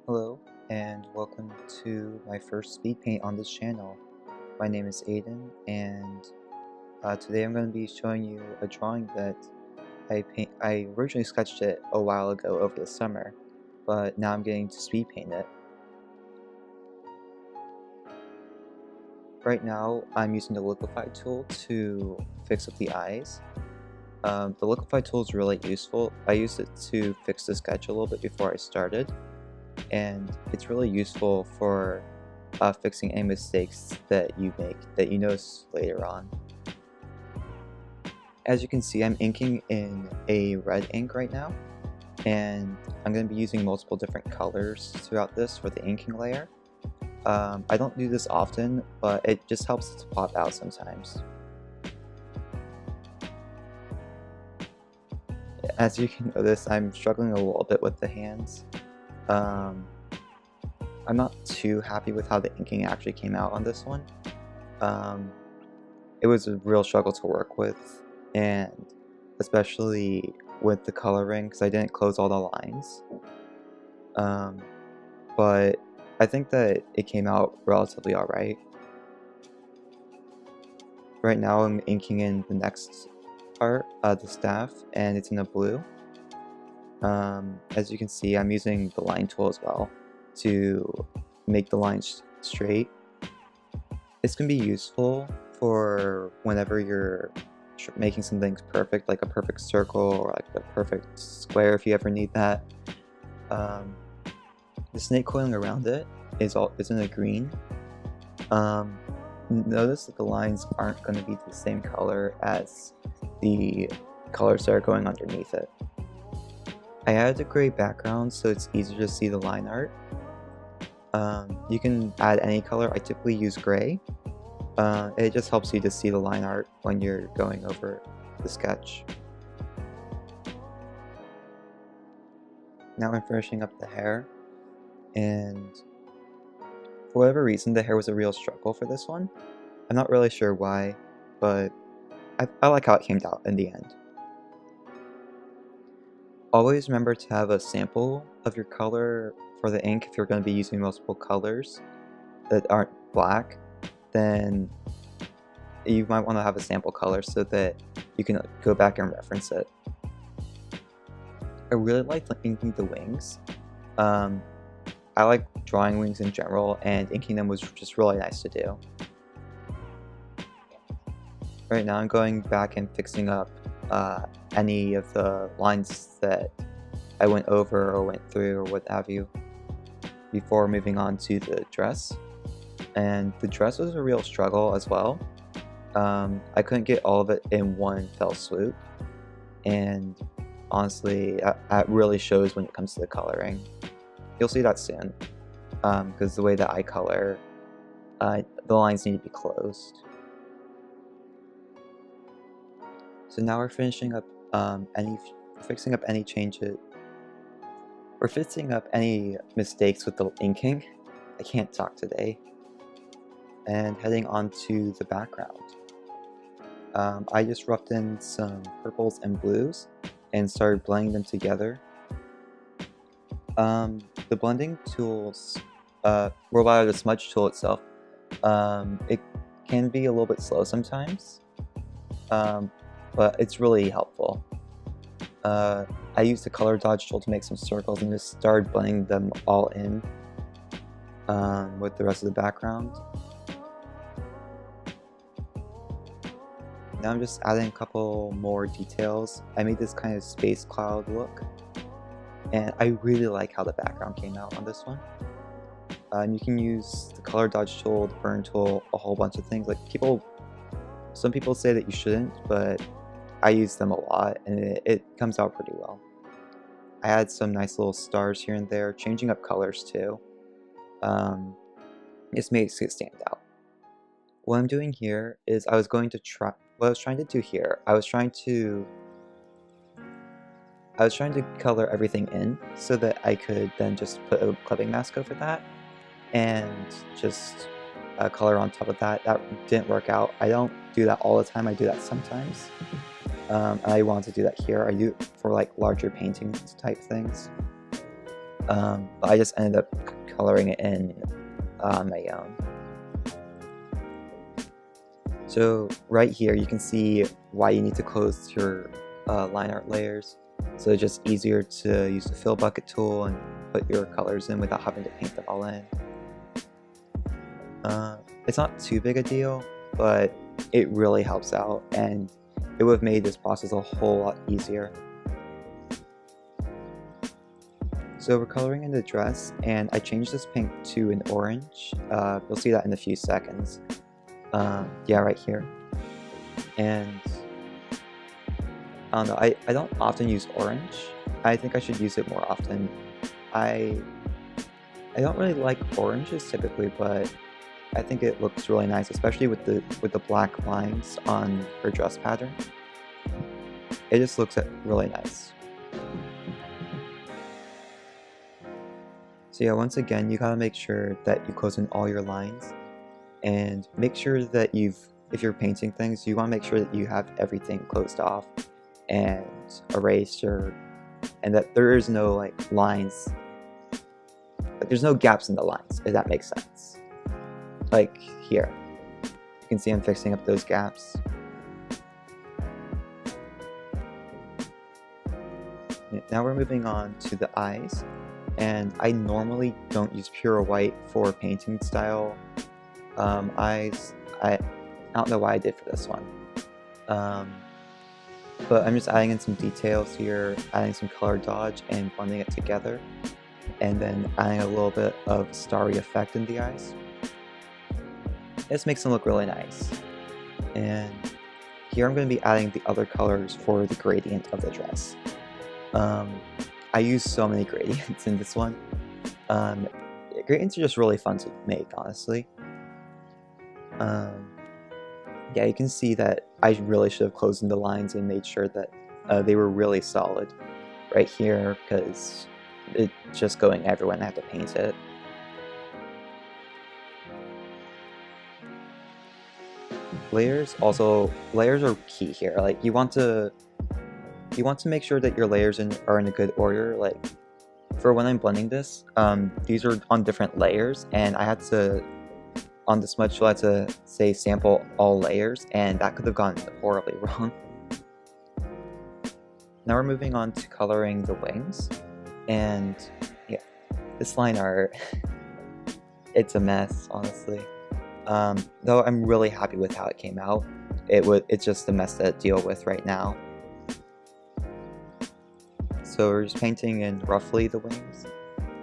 Hello, and welcome to my first speed paint on this channel. My name is Aiden, and today I'm going to be showing you a drawing that I originally sketched it a while ago over the summer, but now I'm getting to speed paint it. Right now, I'm using the liquify tool to fix up the eyes. The liquify tool is really useful. I used it to fix the sketch a little bit before I started, and it's really useful for fixing any mistakes that you make that you notice later on. As you can see, I'm inking in a red ink right now, and I'm going to be using multiple different colors throughout this for the inking layer. I don't do this often, but it just helps it to pop out sometimes. As you can notice, I'm struggling a little bit with the hands. I'm not too happy with how the inking actually came out on this one. It was a real struggle to work with, and especially with the coloring because I didn't close all the lines. But I think that it came out relatively alright. Right now I'm inking in the next part, the staff, and it's in a blue. As you can see, I'm using the line tool as well to make the lines straight. This can be useful for whenever you're making some things perfect, like a perfect circle or like a perfect square if you ever need that. The snake coiling around it is in a green. Notice that the lines aren't going to be the same color as the colors that are going underneath it. I added a gray background so it's easier to see the line art. You can add any color. I typically use gray. It just helps you to see the line art when you're going over the sketch. Now I'm finishing up the hair, and for whatever reason the hair was a real struggle for this one. I'm not really sure why, but I like how it came out in the end. Always remember to have a sample of your color for the ink if you're going to be using multiple colors that aren't black. Then you might want to have a sample color so that you can go back and reference it. I really like inking the wings. I like drawing wings in general, and inking them was just really nice to do. Right now I'm going back and fixing up any of the lines that I went over or went through or what have you before moving on to the dress. And the dress was a real struggle as well. I couldn't get all of it in one fell swoop, and honestly that really shows when it comes to the coloring. You'll see that soon, because the way that I color, the lines need to be closed. So now we're finishing up fixing up any changes. We're fixing up any mistakes with the inking. I can't talk today. And heading on to the background. I just roughed in some purples and blues and started blending them together. The blending tools, or rather the smudge tool itself, it can be a little bit slow sometimes, but it's really helpful. I used the color dodge tool to make some circles and just started blending them all in with the rest of the background. Now I'm just adding a couple more details. I made this kind of space cloud look, and I really like how the background came out on this one. You can use the color dodge tool, the burn tool, a whole bunch of things. Like some people say that you shouldn't, but I use them a lot, and it comes out pretty well. I add some nice little stars here and there, changing up colors too. This makes it stand out. What I'm doing here is what I was trying to do here, I was trying to color everything in so that I could then just put a clipping mask over that and just color on top of that. That didn't work out. I don't do that all the time, I do that sometimes. I wanted to do that here. I do it for like larger paintings type things. but I just ended up coloring it in on my own. So right here you can see why you need to close your line art layers. So it's just easier to use the fill bucket tool and put your colors in without having to paint them all in. It's not too big a deal, but it really helps out, and it would have made this process a whole lot easier. So we're coloring in the dress, and I changed this pink to an orange. You'll see that in a few seconds. Yeah, right here. And I don't know, I don't often use orange. I think I should use it more often. I don't really like oranges typically, but I think it looks really nice, especially with the black lines on her dress pattern. It just looks really nice. So yeah, once again, you gotta make sure that you close in all your lines, and make sure that if you're painting things, you wanna make sure that you have everything closed off and erased, and that there is no like lines, like there's no gaps in the lines, if that makes sense. Like here, you can see I'm fixing up those gaps. Now we're moving on to the eyes, and I normally don't use pure white for painting style eyes. I don't know why I did for this one, but I'm just adding in some details here, adding some color dodge and blending it together, and then adding a little bit of starry effect in the eyes. This makes them look really nice. And here I'm going to be adding the other colors for the gradient of the dress. I use so many gradients in this one. Gradients are just really fun to make, honestly. Yeah, you can see that I really should have closed in the lines and made sure that they were really solid right here, because it's just going everywhere and I have to paint it. Layers are key here. Like you want to make sure that your layers are in a good order. Like for when I'm blending this, these are on different layers, and I had to, on the smudge tool, I had to say sample all layers, and that could have gone horribly wrong. Now we're moving on to coloring the wings, and yeah, this line art, it's a mess, honestly. Though I'm really happy with how it came out. It's just a mess to deal with right now. So we're just painting in roughly the wings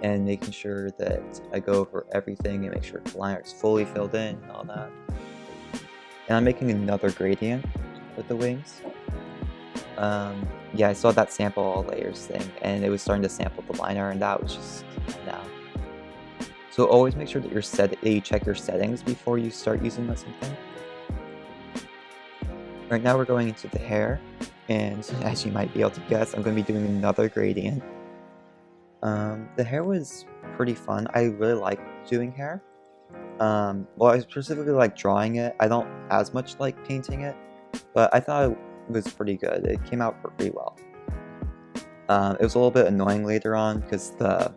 and making sure that I go over everything and make sure the line art's fully filled in and all that. And I'm making another gradient with the wings. Yeah, I saw that sample all layers thing, and it was starting to sample the line art, and that was just, no. So always make sure that you check your settings before you start using something. Right now we're going into the hair, and as you might be able to guess, I'm going to be doing another gradient. The hair was pretty fun. I really like doing hair. Well, I specifically like drawing it. I don't as much like painting it, but I thought it was pretty good. It came out pretty well. It was a little bit annoying later on because the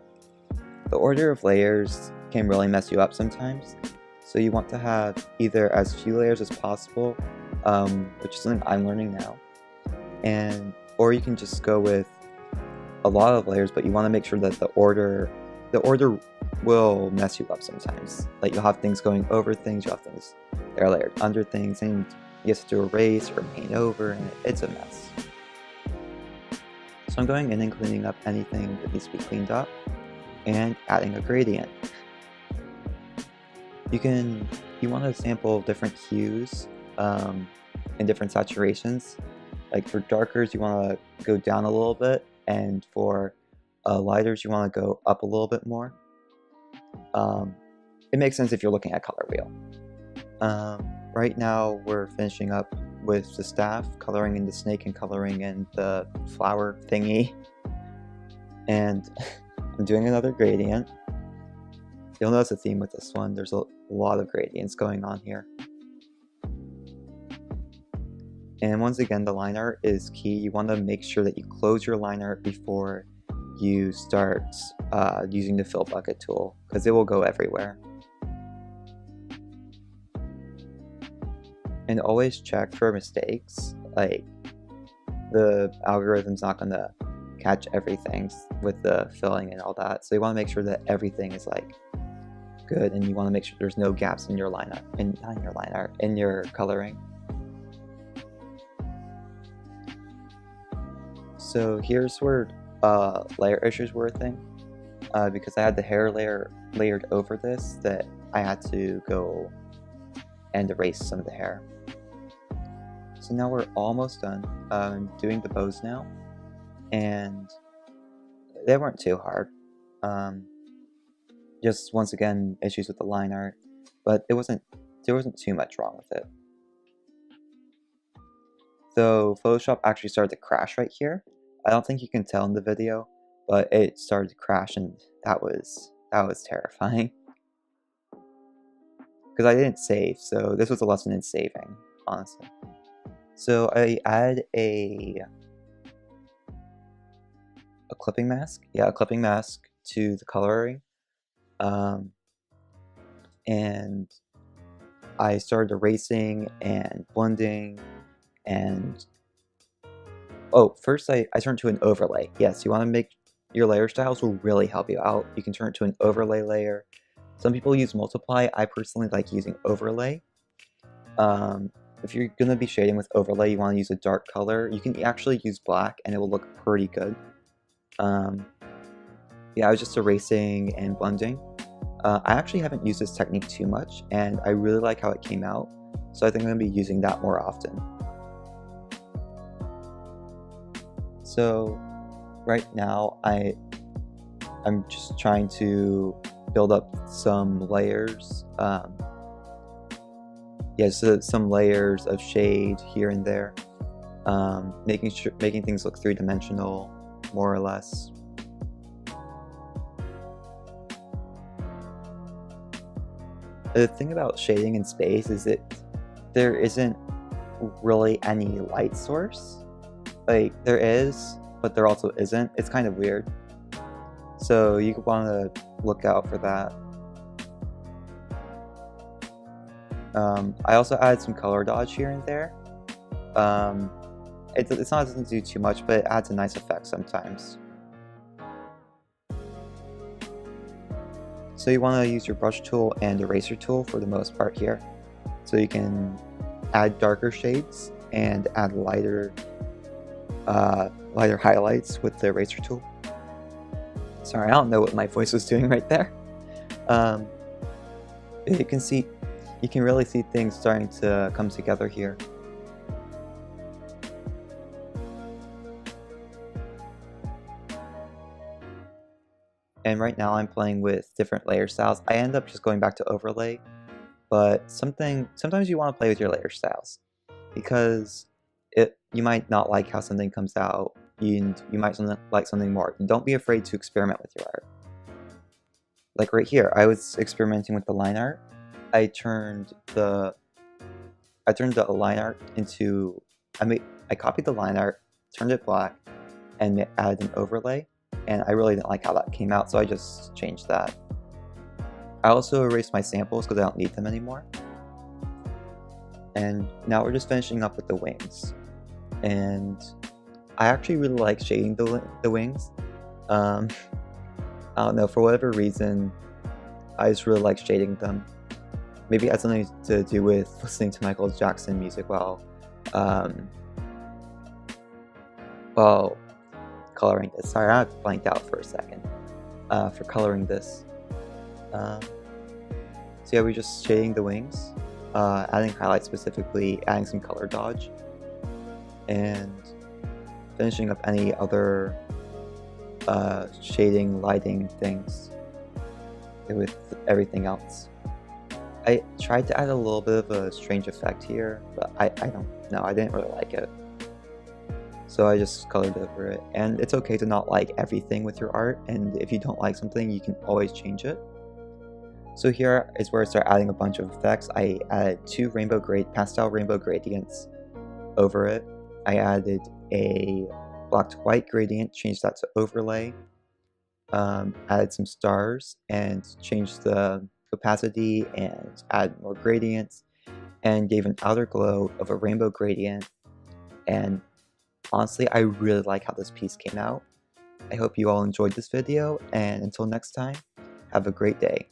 order of layers can really mess you up sometimes. So you want to have either as few layers as possible, which is something I'm learning now, or you can just go with a lot of layers, but you want to make sure that the order will mess you up sometimes. Like you'll have things going over things, you'll have things that are layered under things, and you have to erase or paint over, and it's a mess. So I'm going in and cleaning up anything that needs to be cleaned up, and adding a gradient. You want to sample different hues and different saturations. Like for darkers, you want to go down a little bit, and for lighters, you want to go up a little bit more. It makes sense if you're looking at color wheel. Right now, we're finishing up with the staff, coloring in the snake and coloring in the flower thingy. And I'm doing another gradient. You'll notice a theme with this one. There's a lot of gradients going on here. And once again, the line art is key. You want to make sure that you close your line art before you start using the fill bucket tool, because it will go everywhere. And always check for mistakes, like the algorithm's not gonna catch everything with the filling and all that, so you want to make sure that everything is like good, and you want to make sure there's no gaps in your line art, not in your line art, in your coloring. So here's where layer issues were a thing, because I had the hair layer layered over this, that I had to go and erase some of the hair. So now we're almost done. I'm doing the bows now, and they weren't too hard. Just once again, issues with the line art, but there wasn't too much wrong with it. Though Photoshop actually started to crash right here. I don't think you can tell in the video, but it started to crash, and that was terrifying. Because I didn't save, so this was a lesson in saving, honestly. So I add a clipping mask. Yeah, a clipping mask to the coloring. And I started erasing and blending, and first I turned to an overlay. Yes, you want to make your layer styles will really help you out. You can turn it to an overlay layer. Some people use multiply. I personally like using overlay. If you're going to be shading with overlay, you want to use a dark color. You can actually use black and it will look pretty good. Yeah, I was just erasing and blending. I actually haven't used this technique too much, and I really like how it came out, so I think I'm going to be using that more often. So right now I'm just trying to build up some layers. Yeah, so some layers of shade here and there, making things look three-dimensional, more or less. The thing about shading in space is that there isn't really any light source. Like, there is, but there also isn't. It's kind of weird. So you want to look out for that. I also added some color dodge here and there. It doesn't do too much, but it adds a nice effect sometimes. So you want to use your brush tool and eraser tool for the most part here. So you can add darker shades and add lighter highlights with the eraser tool. Sorry, I don't know what my voice was doing right there. You can really see things starting to come together here. And right now I'm playing with different layer styles. I end up just going back to overlay, but sometimes you want to play with your layer styles, because you might not like how something comes out, and you might like something more. Don't be afraid to experiment with your art. Like right here, I was experimenting with the line art. I turned the line art into, I copied the line art, turned it black, and added an overlay, and I really didn't like how that came out, so I just changed that. I also erased my samples because I don't need them anymore. And now we're just finishing up with the wings. And I actually really like shading the wings. I don't know, for whatever reason, I just really like shading them. Maybe it has something to do with listening to Michael Jackson music while coloring this. Sorry, I blanked out for a second for coloring this. So yeah, we're just shading the wings, adding highlights specifically, adding some color dodge, and finishing up any other shading, lighting things with everything else. I tried to add a little bit of a strange effect here, but I don't know, I didn't really like it. So I just colored over it, and it's okay to not like everything with your art, and if you don't like something, you can always change it. So here is where I start adding a bunch of effects. I added 2 pastel rainbow gradients over it. I added a black to white gradient, changed that to overlay. added some stars and changed the opacity and added more gradients and gave an outer glow of a rainbow gradient. And honestly, I really like how this piece came out. I hope you all enjoyed this video, and until next time, have a great day.